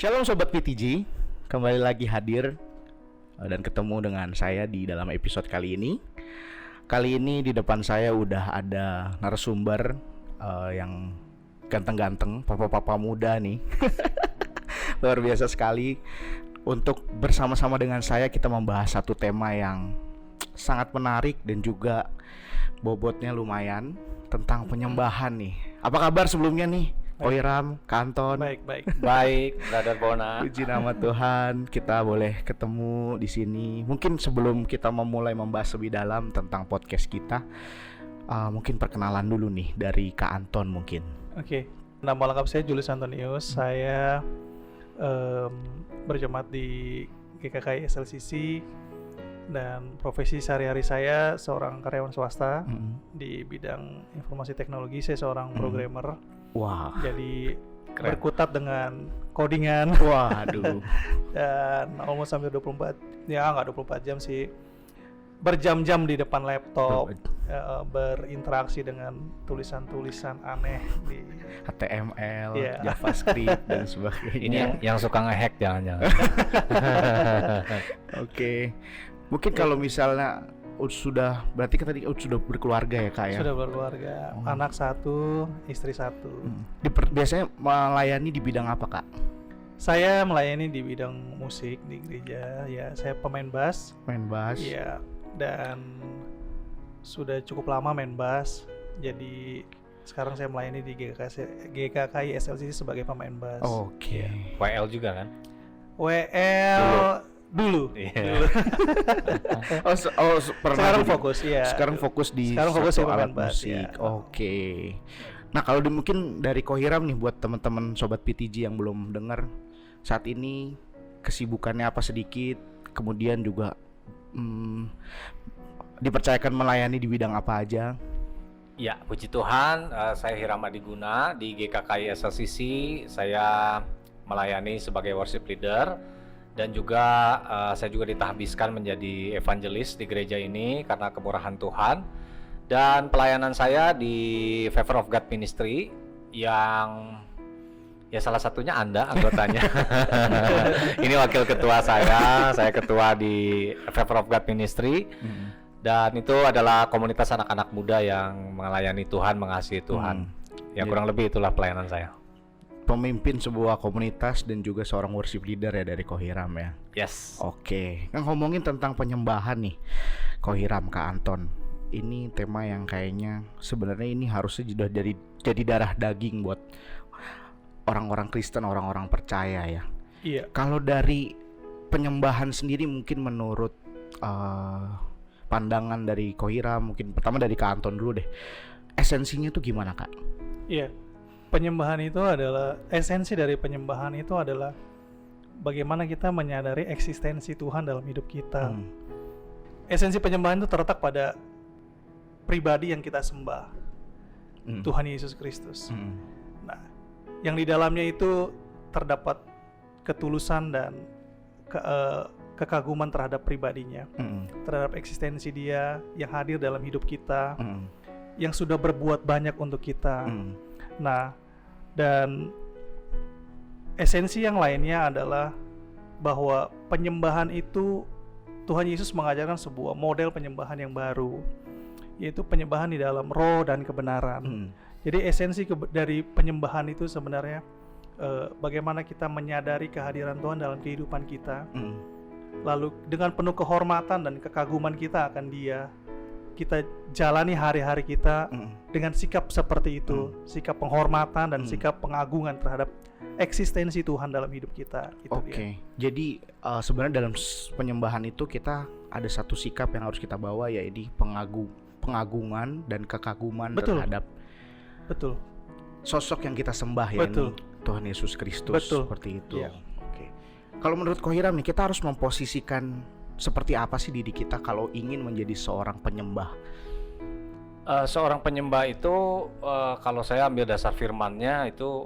Shalom Sobat PTG, kembali lagi hadir dan ketemu dengan saya di dalam episode kali ini. Kali ini di depan saya udah ada narasumber yang ganteng-ganteng, papa-papa muda nih. Luar biasa sekali. Untuk bersama-sama dengan saya kita membahas satu tema yang sangat menarik dan juga bobotnya lumayan, tentang penyembahan nih. Apa kabar sebelumnya nih? Koiram, Kanton. Baik, Brother Bona. Puji nama Tuhan, kita boleh ketemu di sini. Mungkin sebelum kita memulai membahas lebih dalam tentang podcast kita, mungkin perkenalan dulu nih dari Kak Anton mungkin. Oke, nama lengkap saya Julius Antonius. Saya berjemaat di GKKI SLCC dan profesi sehari-hari saya seorang karyawan swasta di bidang informasi teknologi. Saya seorang programmer. Wah. Jadi Keren. berkutat dengan codingan. Waduh. Dan almost sampai 24, ya nggak 24 jam sih, berjam-jam di depan laptop, berinteraksi dengan tulisan-tulisan aneh di HTML, Yeah. JavaScript dan Ini sebagainya. yang suka nge-hack jangan-jangan. Oke. Mungkin kalau misalnya sudah, berarti kan tadi sudah berkeluarga ya Kak ya? Sudah berkeluarga, anak 1, istri 1. Biasanya melayani di bidang apa Kak? Saya melayani di bidang musik di gereja. Ya, saya pemain bass. Main bass. Iya, dan sudah cukup lama main bass. Jadi sekarang saya melayani di GKKI SLCC sebagai pemain bass. Oke. WL juga kan? WL dulu. Iya. Pernah Sekarang jadi- fokus, ya. Sekarang fokus di Sekarang fokus satu di alat pemain bass, musik. ya. Oke. Nah, kalau mungkin dari Kohiram nih buat teman-teman sobat PTG yang belum dengar, saat ini kesibukannya apa sedikit, kemudian juga dipercayakan melayani di bidang apa aja. Ya, puji Tuhan, saya Hiram Adiguna di GKKI SLCC. Saya melayani sebagai worship leader dan juga saya juga ditahbiskan menjadi evangelis di gereja ini karena kemurahan Tuhan. Dan pelayanan saya di Favor of God Ministry yang ya salah satunya Anda anggotanya. Ini wakil ketua saya ketua di Favor of God Ministry. Dan itu adalah komunitas anak-anak muda yang melayani Tuhan, mengasihi Tuhan. Ya kurang lebih itulah pelayanan saya. Pemimpin sebuah komunitas dan juga seorang worship leader ya dari Kohiram ya. Yes. Oke, kan ngomongin tentang penyembahan nih, Kohiram, Kak Anton. Ini tema yang kayaknya sebenarnya ini harusnya sudah jadi darah daging buat orang-orang Kristen, orang-orang percaya ya. Iya. Kalau dari penyembahan sendiri mungkin menurut pandangan dari Kohiram, mungkin pertama dari Kak Anton dulu deh. Esensinya tuh gimana Kak? Iya. Penyembahan itu adalah, esensi dari penyembahan itu adalah bagaimana kita menyadari eksistensi Tuhan dalam hidup kita. Esensi penyembahan itu terletak pada pribadi yang kita sembah, Tuhan Yesus Kristus. Nah, yang di dalamnya itu terdapat ketulusan dan kekaguman terhadap pribadinya, terhadap eksistensi Dia yang hadir dalam hidup kita, yang sudah berbuat banyak untuk kita. Nah, dan esensi yang lainnya adalah bahwa penyembahan itu Tuhan Yesus mengajarkan sebuah model penyembahan yang baru, yaitu penyembahan di dalam roh dan kebenaran. Jadi esensi dari penyembahan itu sebenarnya bagaimana kita menyadari kehadiran Tuhan dalam kehidupan kita, lalu dengan penuh kehormatan dan kekaguman kita akan Dia, kita jalani hari-hari kita dengan sikap seperti itu, sikap penghormatan dan sikap pengagungan terhadap eksistensi Tuhan dalam hidup kita. Oke. Jadi sebenarnya dalam penyembahan itu kita ada satu sikap yang harus kita bawa, yaitu pengagungan dan kekaguman terhadap sosok yang kita sembah ya, Tuhan Yesus Kristus. Seperti itu. Yeah. Oke. Kalau menurut Kohiram nih, kita harus memposisikan seperti apa sih diri kita kalau ingin menjadi seorang penyembah? Seorang penyembah itu kalau saya ambil dasar firman-Nya itu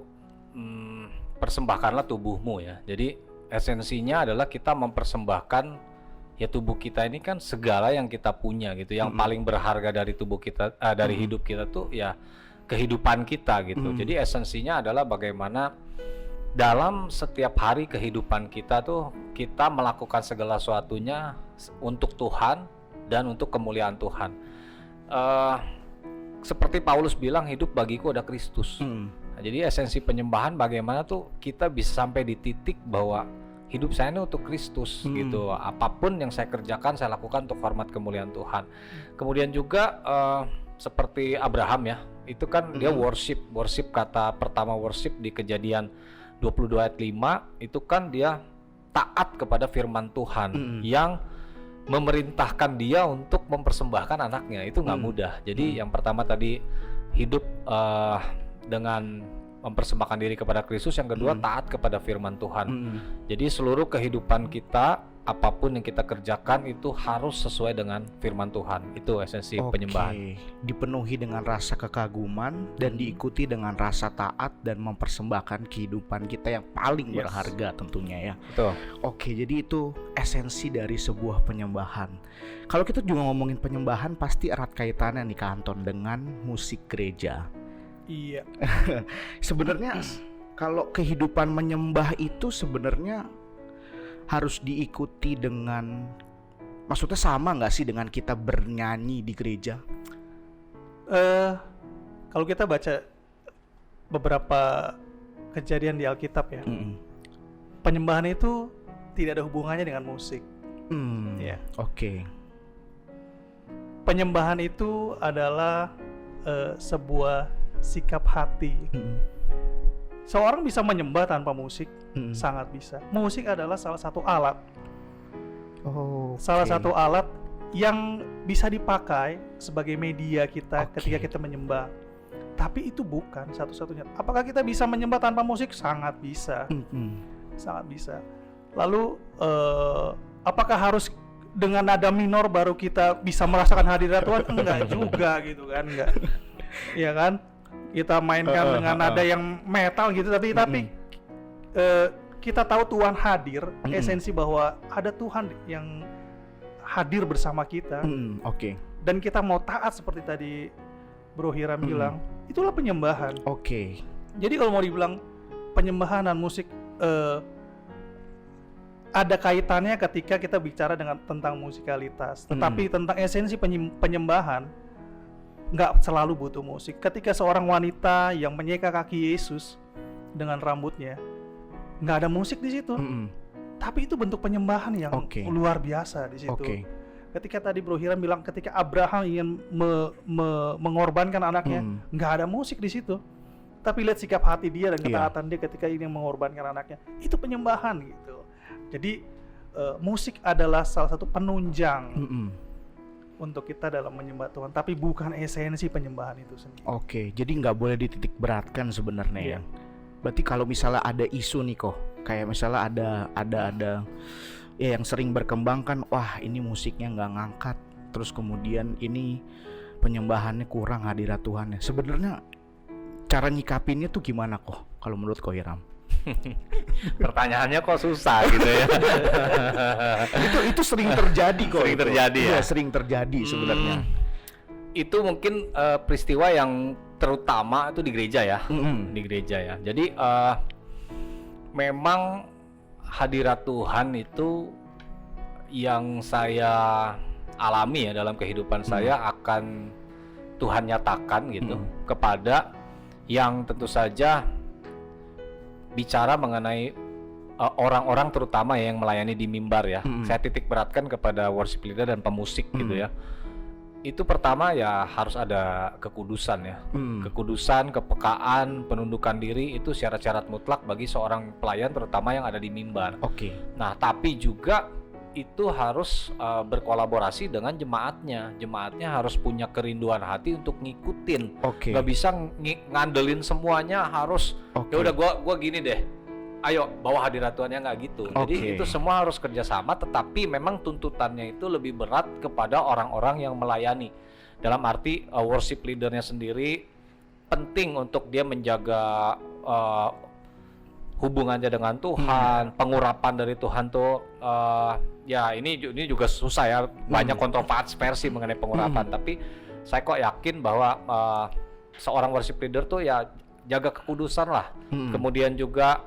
persembahkanlah tubuhmu ya. Jadi esensinya adalah kita mempersembahkan ya tubuh kita ini kan segala yang kita punya gitu. Yang paling berharga dari tubuh kita, dari hidup kita tuh ya kehidupan kita gitu. Jadi esensinya adalah bagaimana dalam setiap hari kehidupan kita tuh kita melakukan segala sesuatunya untuk Tuhan dan untuk kemuliaan Tuhan. Seperti Paulus bilang, hidup bagiku ada Kristus. Nah, jadi esensi penyembahan bagaimana tuh kita bisa sampai di titik bahwa hidup saya ini untuk Kristus gitu. Apapun yang saya kerjakan saya lakukan untuk hormat kemuliaan Tuhan. Kemudian juga seperti Abraham ya, itu kan dia worship kata pertama worship di Kejadian 22 ayat 5 itu kan dia taat kepada firman Tuhan yang memerintahkan dia untuk mempersembahkan anaknya. Itu nggak mudah. Jadi yang pertama tadi hidup dengan mempersembahkan diri kepada Kristus, yang kedua taat kepada firman Tuhan. Jadi seluruh kehidupan kita, apapun yang kita kerjakan itu harus sesuai dengan firman Tuhan. Itu esensi penyembahan. Dipenuhi dengan rasa kekaguman dan diikuti dengan rasa taat dan mempersembahkan kehidupan kita yang paling berharga tentunya ya. Betul. Oke, jadi itu esensi dari sebuah penyembahan. Kalau kita juga ngomongin penyembahan, pasti erat kaitannya nih Kak Anton dengan musik gereja. Iya. Sebenarnya kalau kehidupan menyembah itu sebenarnya harus diikuti dengan, maksudnya sama nggak sih dengan kita bernyanyi di gereja? Kalau kita baca beberapa kejadian di Alkitab ya, penyembahan itu tidak ada hubungannya dengan musik. Ya. Oke. Penyembahan itu adalah sebuah sikap hati. Seorang bisa menyembah tanpa musik, sangat bisa. Musik adalah salah satu alat. Salah satu alat yang bisa dipakai sebagai media kita ketika kita menyembah. Tapi itu bukan satu-satunya. Apakah kita bisa menyembah tanpa musik? Sangat bisa. Sangat bisa. Lalu apakah harus dengan nada minor baru kita bisa merasakan hadirat Tuhan? Enggak juga gitu kan, enggak. Iya kan? Kita mainkan dengan nada yang metal gitu, tapi kita tahu Tuhan hadir, esensi bahwa ada Tuhan yang hadir bersama kita. Dan kita mau taat seperti tadi Bro Hiram bilang, itulah penyembahan. Jadi kalau mau dibilang penyembahan dan musik ada kaitannya ketika kita bicara tentang musikalitas, tetapi tentang esensi penyembahan nggak selalu butuh musik. Ketika seorang wanita yang menyeka kaki Yesus dengan rambutnya, nggak ada musik di situ, tapi itu bentuk penyembahan yang luar biasa di situ. Ketika tadi Bro Hiram bilang ketika Abraham ingin mengorbankan anaknya, nggak ada musik di situ, tapi lihat sikap hati dia dan ketaatan dia ketika ingin mengorbankan anaknya, itu penyembahan gitu. Jadi musik adalah salah satu penunjang untuk kita dalam menyembah Tuhan, tapi bukan esensi penyembahan itu sendiri. Jadi nggak boleh dititik beratkan sebenarnya ya. Berarti kalau misalnya ada isu nih kok, kayak misalnya ada ya yang sering berkembang kan, wah ini musiknya nggak ngangkat, terus kemudian ini penyembahannya kurang hadirat Tuhannya. Sebenarnya cara nyikapinnya tuh gimana kok? Kalau menurut Ko Hiram? Pertanyaannya kok susah gitu ya. itu sering terjadi kok. Sering terjadi ya. Sering terjadi sebenarnya. Itu mungkin peristiwa yang terutama itu di gereja ya. Di gereja ya. Jadi memang hadirat Tuhan itu yang saya alami ya dalam kehidupan saya akan Tuhan nyatakan gitu kepada yang tentu saja bicara mengenai orang-orang terutama ya yang melayani di mimbar ya. Saya titik beratkan kepada worship leader dan pemusik gitu ya. Itu pertama ya harus ada kekudusan ya. Kekudusan, kepekaan, penundukan diri itu syarat-syarat mutlak bagi seorang pelayan terutama yang ada di mimbar. Nah, tapi juga itu harus berkolaborasi dengan jemaatnya. Jemaatnya harus punya kerinduan hati untuk ngikutin. Gak bisa ngandelin semuanya harus ya udah gua gini deh. Ayo bawa hadirat Tuhannya, nggak gitu. Jadi itu semua harus kerjasama, tetapi memang tuntutannya itu lebih berat kepada orang-orang yang melayani. Dalam arti worship leadernya sendiri penting untuk dia menjaga hubungannya dengan Tuhan, pengurapan dari Tuhan tuh ya ini juga susah ya, banyak kontroversi mengenai pengurapan, tapi saya kok yakin bahwa seorang worship leader tuh ya jaga kekudusan lah, kemudian juga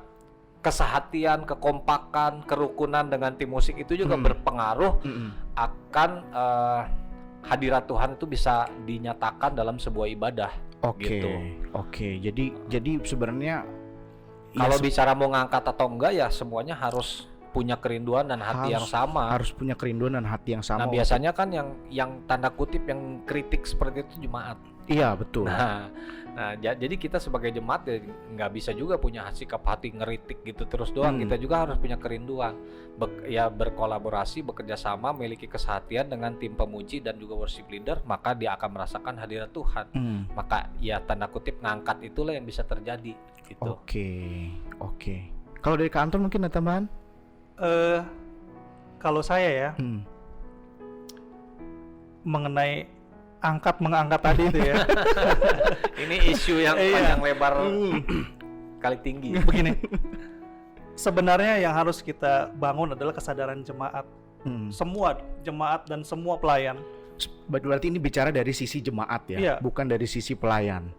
kesehatian, kekompakan, kerukunan dengan tim musik itu juga berpengaruh akan hadirat Tuhan itu bisa dinyatakan dalam sebuah ibadah. Gitu. Oke. Jadi sebenarnya kalau bicara mau ngangkat atau enggak ya semuanya harus punya kerinduan dan hati yang sama. Harus punya kerinduan dan hati yang sama. Nah, biasanya kan yang tanda kutip yang kritik seperti itu jemaat. Iya, betul. Nah, jadi kita sebagai jemaat ya nggak bisa juga punya sikap hati ngeritik gitu terus doang. Kita juga harus punya kerinduan, berkolaborasi, bekerja sama, memiliki kesehatian dengan tim pemuji dan juga worship leader, maka dia akan merasakan hadirat Tuhan. Maka ya tanda kutip ngangkat itulah yang bisa terjadi gitu. Oke. Kalau dari Kak Anton mungkin ada tambahan? Kalau saya ya mengenai mengangkat tadi itu ya. Ini isu yang panjang lebar kali tinggi. Begini, sebenarnya yang harus kita bangun adalah kesadaran jemaat. Semua jemaat dan semua pelayan. Berarti ini bicara dari sisi jemaat ya, bukan dari sisi pelayan.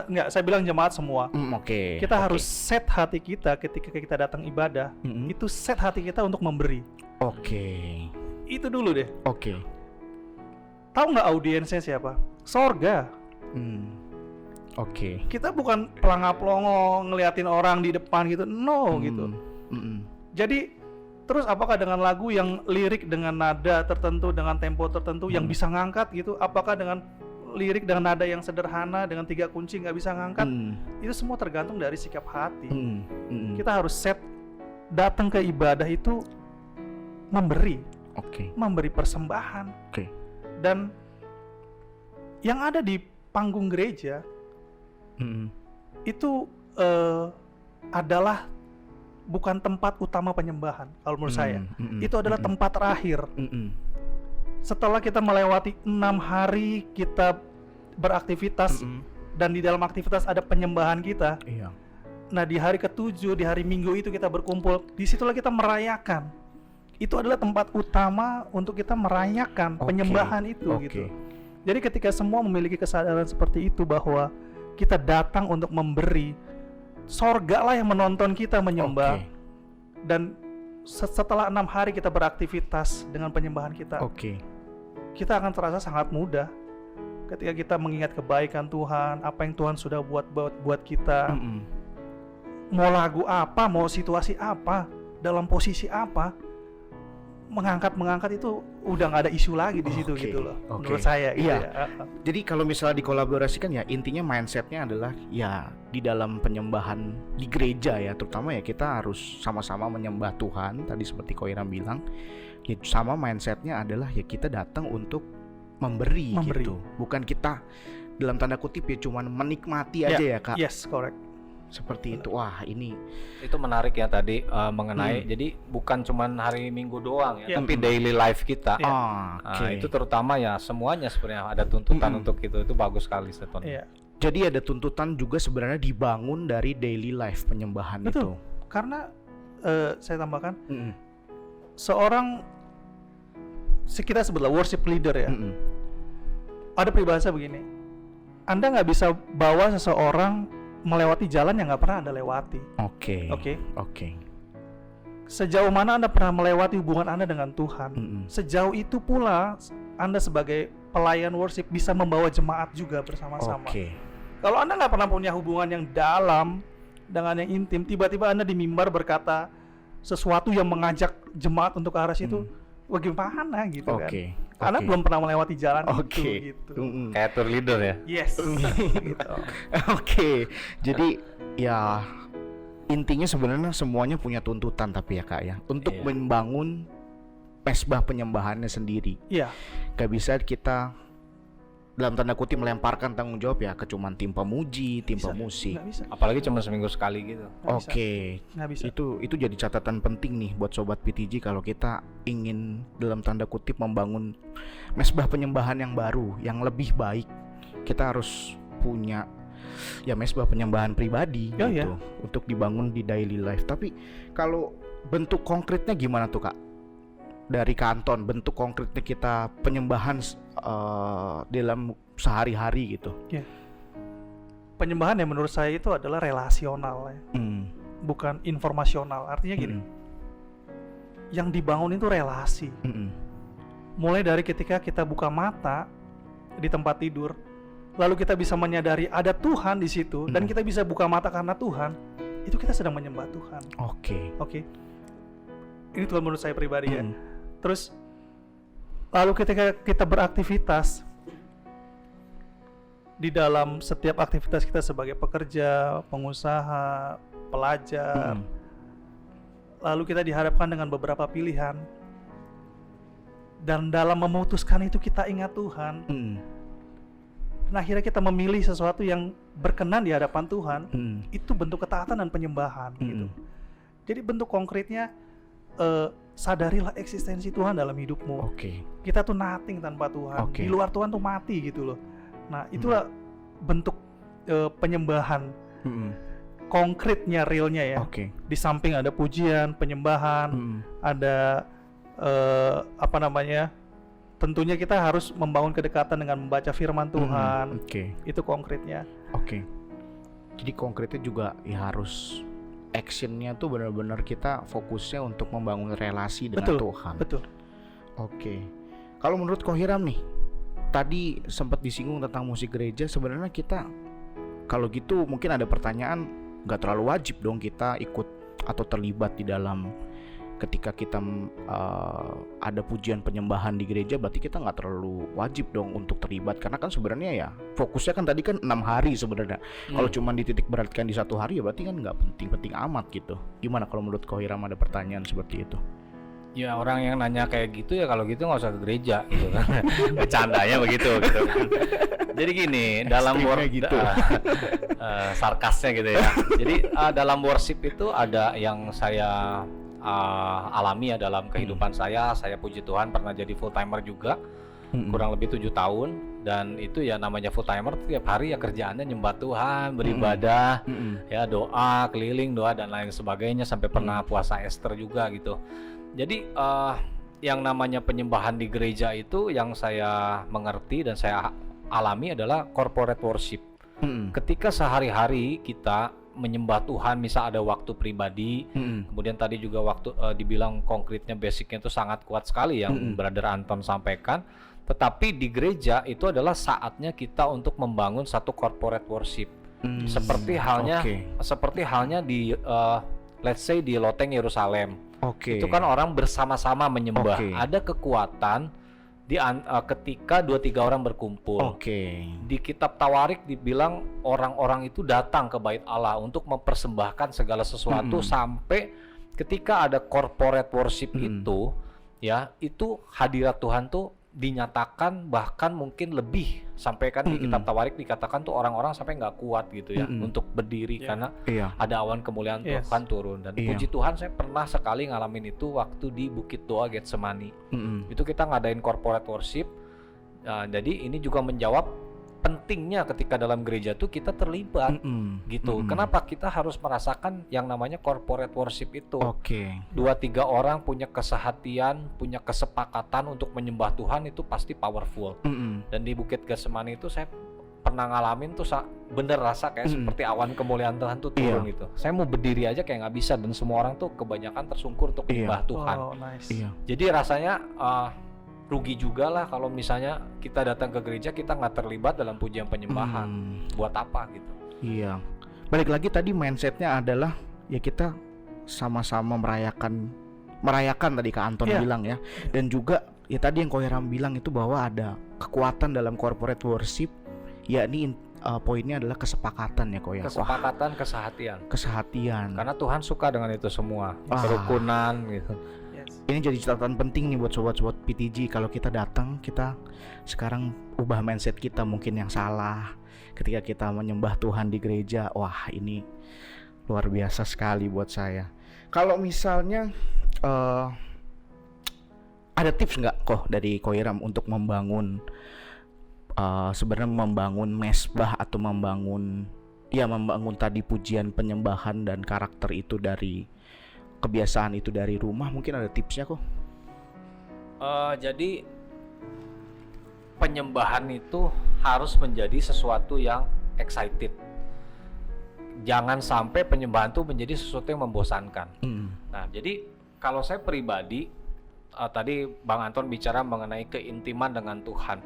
Enggak, saya bilang jemaat semua. Kita harus set hati kita ketika kita datang ibadah. Itu set hati kita untuk memberi. Itu dulu deh. Tahu nggak audiensnya siapa? Sorga. Kita bukan pelangap-pelongo ngeliatin orang di depan gitu, gitu. Jadi terus apakah dengan lagu yang lirik dengan nada tertentu, dengan tempo tertentu yang bisa ngangkat gitu? Apakah dengan lirik dengan nada yang sederhana dengan 3 kunci nggak bisa ngangkat? Itu semua tergantung dari sikap hati. Kita harus set datang ke ibadah itu memberi, memberi persembahan. Dan yang ada di panggung gereja itu adalah bukan tempat utama penyembahan kalau menurut saya. Itu adalah tempat terakhir. Setelah kita melewati 6 hari kita beraktivitas dan di dalam aktivitas ada penyembahan kita. Nah di hari ke-7, di hari Minggu itu kita berkumpul. Disitulah kita merayakan. Itu adalah tempat utama untuk kita merayakan penyembahan itu gitu. Jadi ketika semua memiliki kesadaran seperti itu bahwa kita datang untuk memberi, sorga lah yang menonton kita menyembah. Dan setelah 6 hari kita beraktivitas dengan penyembahan kita, kita akan terasa sangat mudah ketika kita mengingat kebaikan Tuhan, apa yang Tuhan sudah buat kita. Mau lagu apa, mau situasi apa, dalam posisi apa, mengangkat itu udah nggak ada isu lagi di situ gitu loh. Menurut saya gitu ya. Jadi kalau misalnya dikolaborasikan ya intinya mindsetnya adalah ya di dalam penyembahan di gereja ya, terutama ya kita harus sama-sama menyembah Tuhan tadi seperti Koiram bilang. Ya, sama mindsetnya adalah ya kita datang untuk memberi. Gitu. Bukan kita dalam tanda kutip ya cuman menikmati aja ya Kak. Yes, correct. Seperti itu. Wah, ini itu menarik ya tadi mengenai jadi bukan cuman hari Minggu doang ya, tapi daily life kita. Itu terutama ya semuanya sebenarnya ada tuntutan untuk itu bagus sekali Seton. Jadi ada tuntutan juga sebenarnya dibangun dari daily life penyembahan. Betul. Itu. Karena saya tambahkan seorang kita sebutlah worship leader ya. Ada peribahasa begini. Anda nggak bisa bawa seseorang melewati jalan yang nggak pernah Anda lewati. Oke. Sejauh mana Anda pernah melewati hubungan Anda dengan Tuhan, sejauh itu pula Anda sebagai pelayan worship bisa membawa jemaat juga bersama-sama. Kalau Anda nggak pernah punya hubungan yang dalam dengan yang intim, tiba-tiba Anda di mimbar berkata sesuatu yang mengajak jemaat untuk ke arah situ, bagaimana gitu kan? Karena belum pernah melewati jalan itu gitu. Kayak tour leader ya. Yes. Gitu. Jadi ya intinya sebenarnya semuanya punya tuntutan tapi ya Kak ya untuk membangun mesbah penyembahannya sendiri. Gak bisa kita dalam tanda kutip melemparkan tanggung jawab ya ke cuman tim pemuji, tim pemusik. Apalagi cuma seminggu sekali gitu. Nggak bisa. Itu jadi catatan penting nih buat sobat PTG kalau kita ingin dalam tanda kutip membangun mesbah penyembahan yang baru, yang lebih baik. Kita harus punya ya mesbah penyembahan pribadi gitu untuk dibangun di daily life. Tapi kalau bentuk konkretnya gimana tuh Kak? Dari Kanton, bentuk konkretnya kita penyembahan dalam sehari-hari gitu. Penyembahan yang menurut saya itu adalah relasional ya. bukan informasional. Artinya gini, yang dibangun itu relasi. Mulai dari ketika kita buka mata di tempat tidur, lalu kita bisa menyadari ada Tuhan di situ, dan kita bisa buka mata karena Tuhan, itu kita sedang menyembah Tuhan. Oke. Ini Tuhan menurut saya pribadi ya. Terus lalu ketika kita beraktivitas di dalam setiap aktivitas kita sebagai pekerja, pengusaha, pelajar, lalu kita dihadapkan dengan beberapa pilihan, dan dalam memutuskan itu kita ingat Tuhan. Dan akhirnya kita memilih sesuatu yang berkenan di hadapan Tuhan. Itu bentuk ketaatan dan penyembahan gitu. Jadi bentuk konkretnya, sadarilah eksistensi Tuhan dalam hidupmu. Kita tuh nothing tanpa Tuhan. Di luar Tuhan tuh mati gitu loh. Nah itulah bentuk penyembahan konkretnya, realnya ya. Di samping ada pujian, penyembahan, ada tentunya kita harus membangun kedekatan dengan membaca firman Tuhan. Itu konkretnya. Jadi konkretnya juga ya harus actionnya tuh benar-benar kita fokusnya untuk membangun relasi dengan Tuhan. Betul. Kalau menurut Ko Hiram nih, tadi sempat disinggung tentang musik gereja. Sebenarnya kita kalau gitu mungkin ada pertanyaan, nggak terlalu wajib dong kita ikut atau terlibat di dalam, ketika kita ada pujian penyembahan di gereja, berarti kita nggak terlalu wajib dong untuk terlibat, karena kan sebenarnya ya fokusnya kan tadi kan 6 hari sebenarnya. Kalau cuma dititik beratkan di 1 hari ya berarti kan nggak penting-penting amat gitu. Gimana kalau menurut Ko Hiram ada pertanyaan seperti itu? Ya orang yang nanya kayak gitu ya kalau gitu nggak usah ke gereja gitu kan. Bercandanya begitu gitu kan. Jadi gini, dalam gitu. Sarkasnya gitu ya. Jadi dalam worship itu ada yang saya alami ya dalam kehidupan saya puji Tuhan pernah jadi full timer juga, kurang lebih 7 tahun, dan itu ya namanya full timer tiap hari ya kerjaannya nyembah Tuhan, beribadah, ya doa, keliling doa dan lain sebagainya, sampai pernah puasa Esther juga gitu. Jadi yang namanya penyembahan di gereja itu yang saya mengerti dan saya alami adalah corporate worship. Ketika sehari-hari kita menyembah Tuhan, misal ada waktu pribadi, kemudian tadi juga waktu dibilang konkretnya basicnya itu sangat kuat sekali yang Brother Anton sampaikan, tetapi di gereja itu adalah saatnya kita untuk membangun satu corporate worship, seperti halnya di let's say di loteng Yerusalem. Itu kan orang bersama-sama menyembah, ada kekuatan ketika 2-3 orang berkumpul. Di kitab Tawarik dibilang orang-orang itu datang ke bait Allah untuk mempersembahkan segala sesuatu, sampai ketika ada corporate worship itu ya, itu hadirat Tuhan tuh dinyatakan, bahkan mungkin lebih, sampai kan di kitab Tawarik dikatakan tuh orang-orang sampai nggak kuat gitu ya untuk berdiri karena ada awan kemuliaan Tuhan turun. Dan puji Tuhan saya pernah sekali ngalamin itu waktu di Bukit Doa Getsemani. Itu kita ngadain corporate worship. Jadi ini juga menjawab pentingnya ketika dalam gereja tuh kita terlibat gitu. Kenapa kita harus merasakan yang namanya corporate worship itu? 2-3 orang punya kesehatian, punya kesepakatan untuk menyembah Tuhan, itu pasti powerful. Dan di Bukit Getsemani itu saya pernah ngalamin tuh bener rasa kayak seperti awan kemuliaan Tuhan tuh turun gitu. Saya mau berdiri aja kayak nggak bisa, dan semua orang tuh kebanyakan tersungkur untuk menyembah Tuhan. Jadi rasanya rugi juga lah kalau misalnya kita datang ke gereja kita nggak terlibat dalam pujian penyembahan. Buat apa gitu? Balik lagi tadi mindsetnya adalah ya kita sama-sama merayakan tadi Kak Anton bilang ya, dan juga ya tadi yang Ko Hiram bilang itu bahwa ada kekuatan dalam corporate worship, yakni poinnya adalah kesepakatan ya Ko ya. Kesepakatan, kesehatian. Karena Tuhan suka dengan itu semua, kerukunan gitu. Ini jadi catatan penting nih buat sobat-sobat PTG. Kalau kita datang, kita sekarang ubah mindset kita mungkin yang salah ketika kita menyembah Tuhan di gereja. Wah, ini luar biasa sekali buat saya. Kalau misalnya ada tips nggak kok dari Ko Hiram untuk membangun sebenarnya membangun mesbah atau membangun tadi pujian penyembahan dan karakter itu dari kebiasaan itu dari rumah? Mungkin ada tipsnya kok. Jadi penyembahan itu harus menjadi sesuatu yang excited. jangan sampai penyembahan itu menjadi sesuatu yang membosankan. Nah, jadi kalau saya pribadi, tadi Bang Anton bicara mengenai keintiman dengan Tuhan.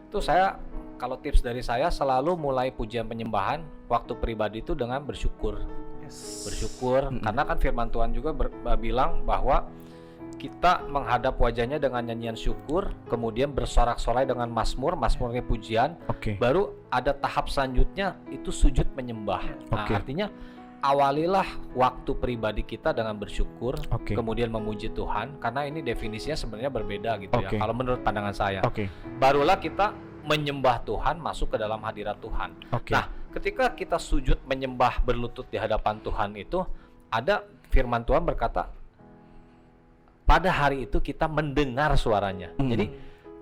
Itu saya, kalau tips dari saya, selalu mulai pujian penyembahan waktu pribadi itu dengan bersyukur. Bersyukur, karena kan firman Tuhan juga bilang bahwa kita menghadap wajahnya dengan nyanyian syukur, kemudian bersorak-sorai dengan mazmurnya pujian, baru ada tahap selanjutnya itu sujud menyembah. Nah, artinya awalilah waktu pribadi kita dengan bersyukur, kemudian memuji Tuhan, karena ini definisinya sebenarnya berbeda gitu ya. Kalau menurut pandangan saya, barulah kita menyembah Tuhan, masuk ke dalam hadirat Tuhan. Nah, ketika kita sujud menyembah berlutut di hadapan Tuhan itu, ada firman Tuhan berkata, pada hari itu kita mendengar suaranya. Jadi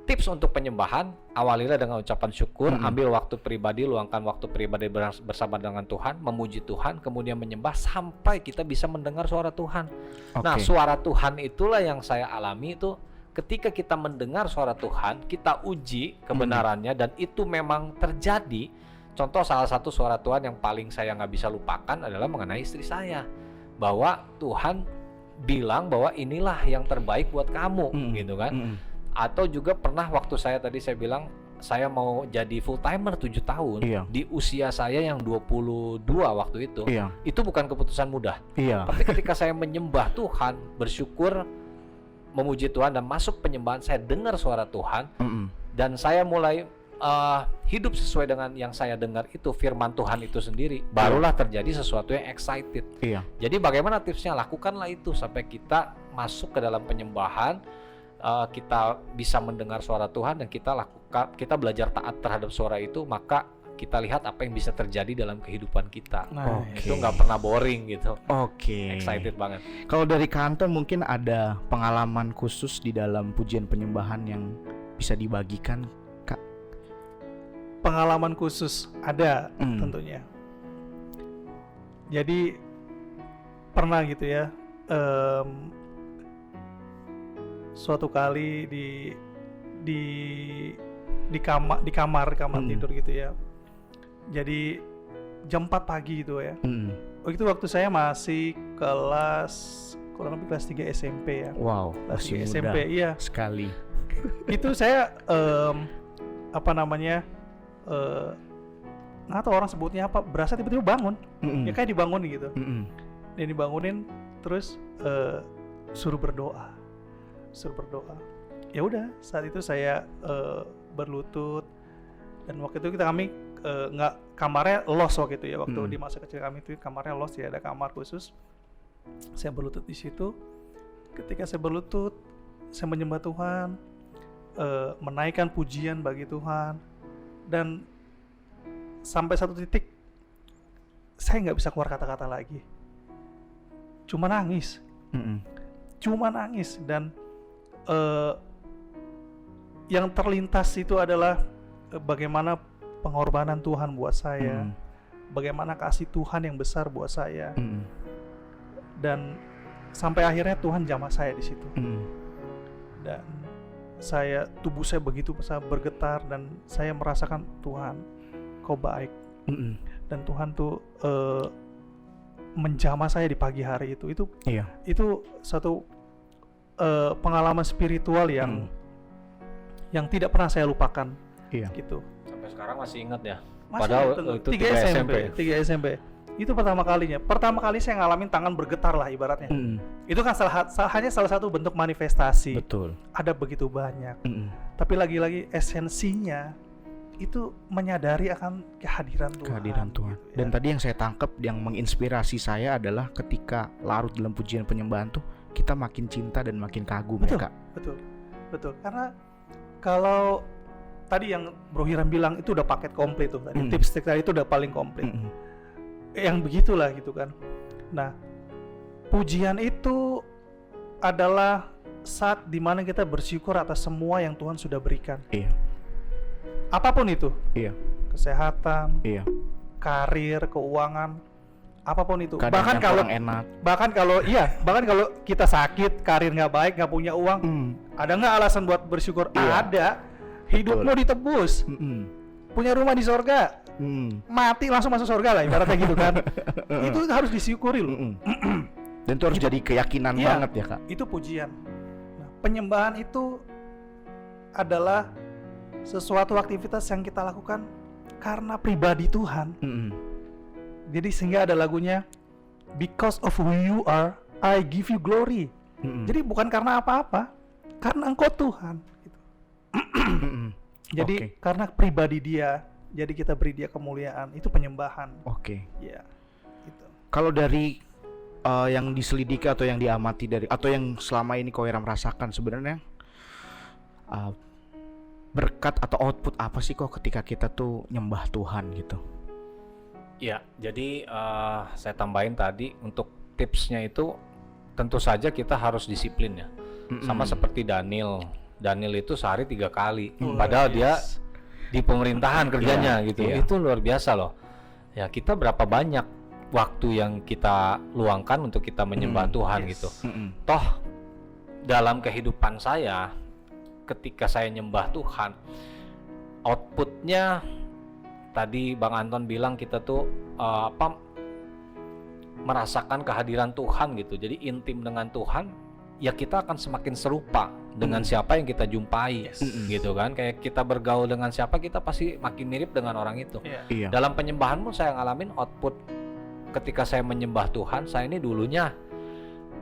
tips untuk penyembahan, awalilah dengan ucapan syukur, ambil waktu pribadi, luangkan waktu pribadi bersama dengan Tuhan, memuji Tuhan, kemudian menyembah sampai kita bisa mendengar suara Tuhan. Nah, suara Tuhan itulah yang saya alami itu, ketika kita mendengar suara Tuhan, kita uji kebenarannya dan itu memang terjadi. Contoh salah satu suara Tuhan yang paling saya nggak bisa lupakan adalah mengenai istri saya, bahwa Tuhan bilang bahwa inilah yang terbaik buat kamu, gitu kan. Atau juga pernah waktu saya bilang saya mau jadi full timer 7 tahun di usia saya yang 22 waktu itu. Itu bukan keputusan mudah. Tapi ketika saya menyembah Tuhan, bersyukur, memuji Tuhan dan masuk penyembahan, saya dengar suara Tuhan dan saya mulai hidup sesuai dengan yang saya dengar itu, firman Tuhan itu sendiri, barulah terjadi sesuatu yang excited. Jadi bagaimana tipsnya? Lakukanlah itu sampai kita masuk ke dalam penyembahan, kita bisa mendengar suara Tuhan dan kita belajar taat terhadap suara itu, maka kita lihat apa yang bisa terjadi dalam kehidupan kita. Itu nggak pernah boring gitu. Excited banget. Kalau dari Kak Anton mungkin ada pengalaman khusus di dalam pujian penyembahan yang bisa dibagikan, Kak? Pengalaman khusus ada tentunya. Jadi pernah gitu ya, suatu kali di kamar tidur gitu ya. Jadi jam 4 pagi gitu ya. Itu waktu saya masih kurang lebih kelas 3 SMP ya. Wow, masih muda SMP, sekali. Itu saya nggak tahu orang sebutnya apa, berasa tiba-tiba bangun. Ya kayak dibangun gitu. Dan dibangunin terus suruh berdoa. Ya udah, saat itu saya berlutut, dan waktu itu kami kamarnya los waktu itu ya, waktu di masa kecil kami itu kamarnya los ya, ada kamar khusus. Saya berlutut di situ. Ketika saya berlutut, saya menyembah Tuhan, menaikkan pujian bagi Tuhan, dan sampai satu titik saya nggak bisa keluar kata-kata lagi, cuma nangis. Dan yang terlintas itu adalah bagaimana pengorbanan Tuhan buat saya, bagaimana kasih Tuhan yang besar buat saya, dan sampai akhirnya Tuhan jamah saya di situ. Dan tubuh saya begitu bergetar, dan saya merasakan Tuhan, Kau baik. Dan Tuhan tuh menjamah saya di pagi hari itu. Itu satu pengalaman spiritual yang tidak pernah saya lupakan. Gitu. Sampai sekarang masih ingat ya. Padahal itu 3 SMP. Itu pertama kali saya ngalamin tangan bergetar lah ibaratnya. Itu kan hanya salah satu bentuk manifestasi. Betul. Ada begitu banyak. Tapi lagi-lagi esensinya itu menyadari akan kehadiran Tuhan. Gitu, ya. Dan tadi yang saya tangkap yang menginspirasi saya adalah ketika larut dalam pujian penyembahan tuh kita makin cinta dan makin kagum. Betul, ya, Kak? Betul. Karena kalau tadi yang Bro Hiram bilang itu udah paket komplit tuh tadi. Tips tadi itu udah paling komplit. Yang begitulah gitu kan. Nah, pujian itu adalah saat dimana kita bersyukur atas semua yang Tuhan sudah berikan. Apapun itu. Kesehatan, karir, keuangan, apapun itu. Bahkan kalau kita sakit, karir nggak baik, nggak punya uang, ada nggak alasan buat bersyukur? Ada. Hidupmu ditebus. punya rumah di sorga, mati langsung masuk sorga lah ibaratnya gitu kan. Itu harus disyukuri loh. Dan itu harus jadi keyakinan banget ya Kak. Itu pujian. Nah, penyembahan itu adalah sesuatu aktivitas yang kita lakukan karena pribadi Tuhan. Jadi sehingga ada lagunya, because of who you are, I give you glory. Jadi bukan karena apa-apa, karena Engkau Tuhan. Gitu. Jadi karena pribadi Dia, jadi kita beri Dia kemuliaan. Itu penyembahan. Ya, gitu. Kalau dari yang diselidiki atau yang diamati dari atau yang selama ini Ko Hiram rasakan sebenarnya berkat atau output apa sih kok ketika kita tuh nyembah Tuhan gitu? Ya, jadi saya tambahin tadi untuk tipsnya itu tentu saja kita harus disiplin ya. Sama seperti Daniel itu sehari 3 kali, padahal dia di pemerintahan kerjanya gitu. Itu luar biasa loh. Ya, kita berapa banyak waktu yang kita luangkan untuk kita menyembah Tuhan gitu. Toh dalam kehidupan saya ketika saya nyembah Tuhan, outputnya tadi Bang Anton bilang kita tuh merasakan kehadiran Tuhan gitu. Jadi intim dengan Tuhan, ya kita akan semakin serupa dengan siapa yang kita jumpai, gitu kan. Kayak kita bergaul dengan siapa, kita pasti makin mirip dengan orang itu. Dalam penyembahan pun saya ngalamin output ketika saya menyembah Tuhan, saya ini dulunya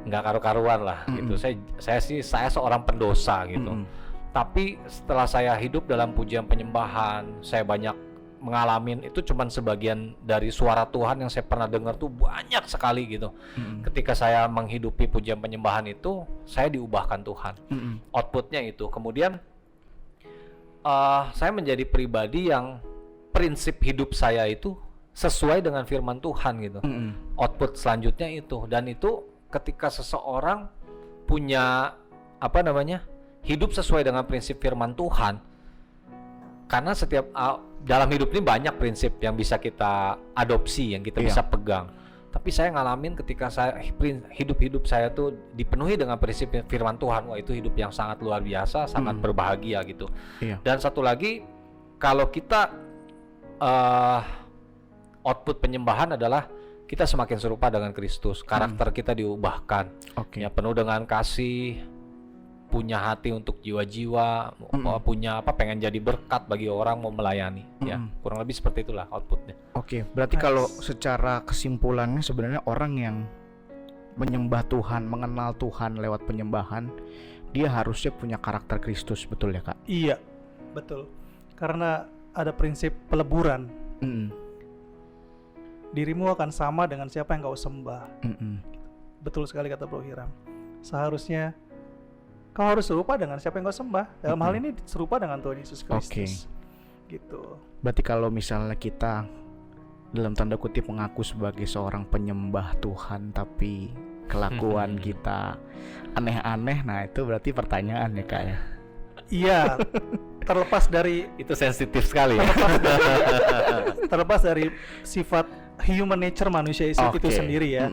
nggak karu-karuan lah gitu. Saya seorang pendosa gitu. Tapi setelah saya hidup dalam pujian penyembahan, saya banyak mengalamin itu cuman sebagian dari suara Tuhan yang saya pernah dengar tuh banyak sekali gitu. Ketika saya menghidupi pujian penyembahan itu, saya diubahkan Tuhan. Outputnya itu. Kemudian saya menjadi pribadi yang prinsip hidup saya itu sesuai dengan firman Tuhan gitu. Output selanjutnya itu, dan itu ketika seseorang punya hidup sesuai dengan prinsip firman Tuhan. Karena setiap dalam hidup ini banyak prinsip yang bisa kita adopsi, yang kita bisa pegang. Tapi saya ngalamin ketika saya hidup saya tuh dipenuhi dengan prinsip firman Tuhan, wah itu hidup yang sangat luar biasa, sangat berbahagia gitu. Dan satu lagi, kalau kita output penyembahan adalah kita semakin serupa dengan Kristus, karakter kita diubahkan, ya penuh dengan kasih, punya hati untuk jiwa-jiwa, punya pengen jadi berkat bagi orang, mau melayani, ya kurang lebih seperti itulah outputnya. Berarti kalau secara kesimpulannya sebenarnya orang yang menyembah Tuhan, mengenal Tuhan lewat penyembahan, dia harusnya punya karakter Kristus, betul ya Kak? Iya, betul. Karena ada prinsip peleburan. Dirimu akan sama dengan siapa yang kau sembah. Betul sekali kata Bro Hiram. Seharusnya kau harus serupa dengan siapa yang kau sembah. Dalam hal ini serupa dengan Tuhan Yesus Kristus. Gitu. Berarti kalau misalnya kita dalam tanda kutip mengaku sebagai seorang penyembah Tuhan, tapi kelakuan kita aneh-aneh, nah itu berarti pertanyaan ya Kak ya? Iya. Terlepas dari itu sensitif sekali ya. Terlepas dari sifat human nature manusia itu sendiri ya.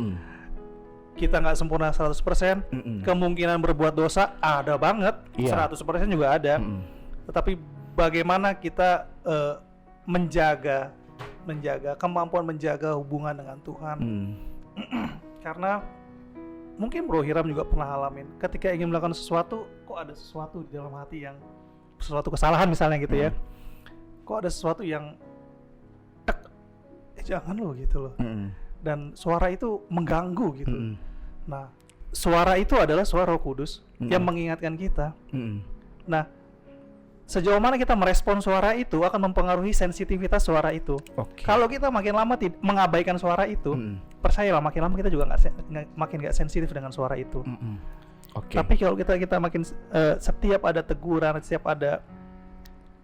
Kita nggak sempurna 100%, kemungkinan berbuat dosa ada banget, 100% juga ada. Tetapi bagaimana kita menjaga kemampuan menjaga hubungan dengan Tuhan. Karena mungkin Bro Hiram juga pernah alamin, ketika ingin melakukan sesuatu, kok ada sesuatu di dalam hati yang suatu kesalahan misalnya gitu ya, kok ada sesuatu yang jangan lo gitu loh, dan suara itu mengganggu gitu. Nah, suara itu adalah suara Roh Kudus yang mengingatkan kita. Nah, sejauh mana kita merespon suara itu akan mempengaruhi sensitivitas suara itu. Kalau kita makin lama mengabaikan suara itu, percayalah makin lama kita juga makin nggak sensitif dengan suara itu. Tapi kalau kita makin setiap ada teguran, setiap ada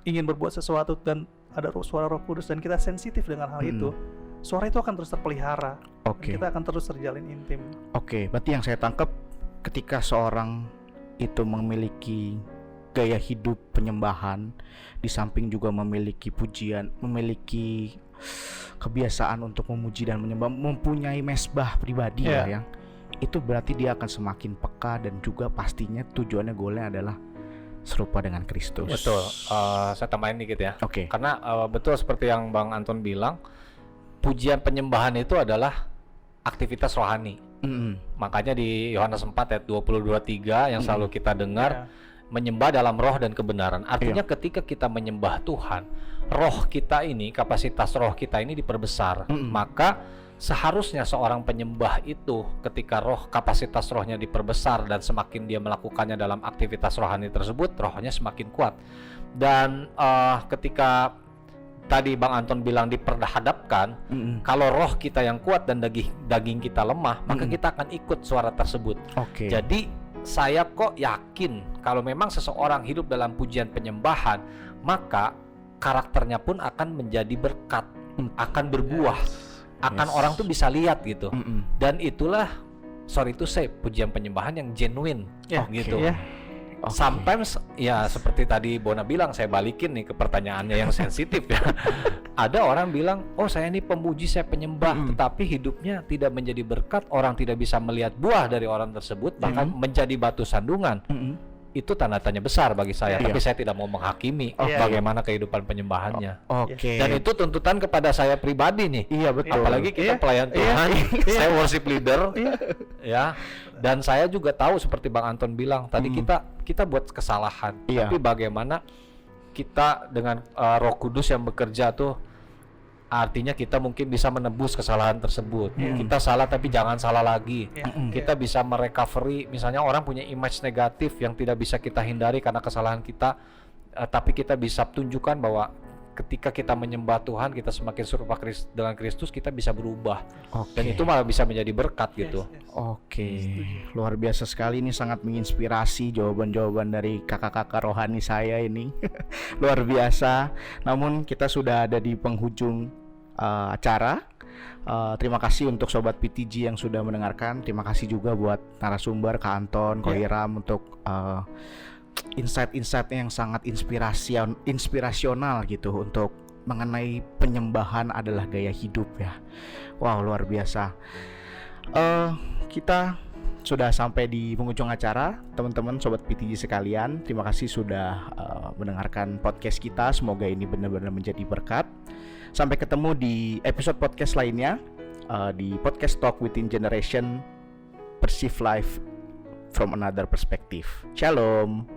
ingin berbuat sesuatu dan ada suara Roh Kudus dan kita sensitif dengan hal itu, suara itu akan terus terpelihara. Kita akan terus terjalin intim. Berarti yang saya tangkap, ketika seorang itu memiliki gaya hidup penyembahan, di samping juga memiliki pujian, memiliki kebiasaan untuk memuji dan menyembah, mempunyai mesbah pribadi lah yang itu berarti dia akan semakin peka, dan juga pastinya tujuannya, goalnya adalah serupa dengan Kristus. Betul. Saya tambahin dikit ya. Oke. Karena betul seperti yang Bang Anton bilang, pujian penyembahan itu adalah aktivitas rohani. Makanya di Yohanes 4 ayat 20-23 yang selalu kita dengar, menyembah dalam roh dan kebenaran. Artinya ketika kita menyembah Tuhan, roh kita ini, kapasitas roh kita ini diperbesar. Maka seharusnya seorang penyembah itu ketika kapasitas rohnya diperbesar dan semakin dia melakukannya dalam aktivitas rohani tersebut, rohnya semakin kuat. Dan ketika tadi Bang Anton bilang diperhadapkan, kalau roh kita yang kuat dan daging kita lemah, maka kita akan ikut suara tersebut. Jadi saya kok yakin kalau memang seseorang hidup dalam pujian penyembahan, maka karakternya pun akan menjadi berkat, akan berbuah, akan orang tuh bisa lihat gitu. Dan itulah, pujian penyembahan yang genuine, gitu. Sometimes ya seperti tadi Bona bilang, saya balikin nih ke pertanyaannya yang sensitif ya. Ada orang bilang, oh saya ini pemuji, saya penyembah, tetapi hidupnya tidak menjadi berkat, orang tidak bisa melihat buah dari orang tersebut, bahkan menjadi batu sandungan. Itu tanda tanya besar bagi saya, tapi saya tidak mau menghakimi bagaimana kehidupan penyembahannya. Dan itu tuntutan kepada saya pribadi nih. Betul. Apalagi kita pelayan Tuhan, saya worship leader, ya. Dan saya juga tahu seperti Bang Anton bilang tadi, kita buat kesalahan, tapi bagaimana kita dengan Roh Kudus yang bekerja tuh, artinya kita mungkin bisa menebus kesalahan tersebut. Kita salah tapi jangan salah lagi. Kita bisa merecovery, misalnya orang punya image negatif yang tidak bisa kita hindari karena kesalahan kita, tapi kita bisa tunjukkan bahwa ketika kita menyembah Tuhan, kita semakin serupa dengan Kristus, kita bisa berubah. Dan itu malah bisa menjadi berkat gitu. Luar biasa sekali, ini sangat menginspirasi jawaban-jawaban dari kakak-kakak rohani saya ini. Luar biasa. Namun kita sudah ada di penghujung acara. Terima kasih untuk Sobat PTG yang sudah mendengarkan. Terima kasih juga buat narasumber Kak Anton, Ko Hiram untuk insight-insight yang sangat inspirasional gitu untuk mengenai penyembahan adalah gaya hidup ya. Wow, luar biasa. Kita sudah sampai di penghujung acara, teman-teman Sobat PTG sekalian. Terima kasih sudah mendengarkan podcast kita. Semoga ini benar-benar menjadi berkat. Sampai ketemu di episode podcast lainnya, di podcast Talk Within Generation, Perceive Life from Another Perspective. Shalom.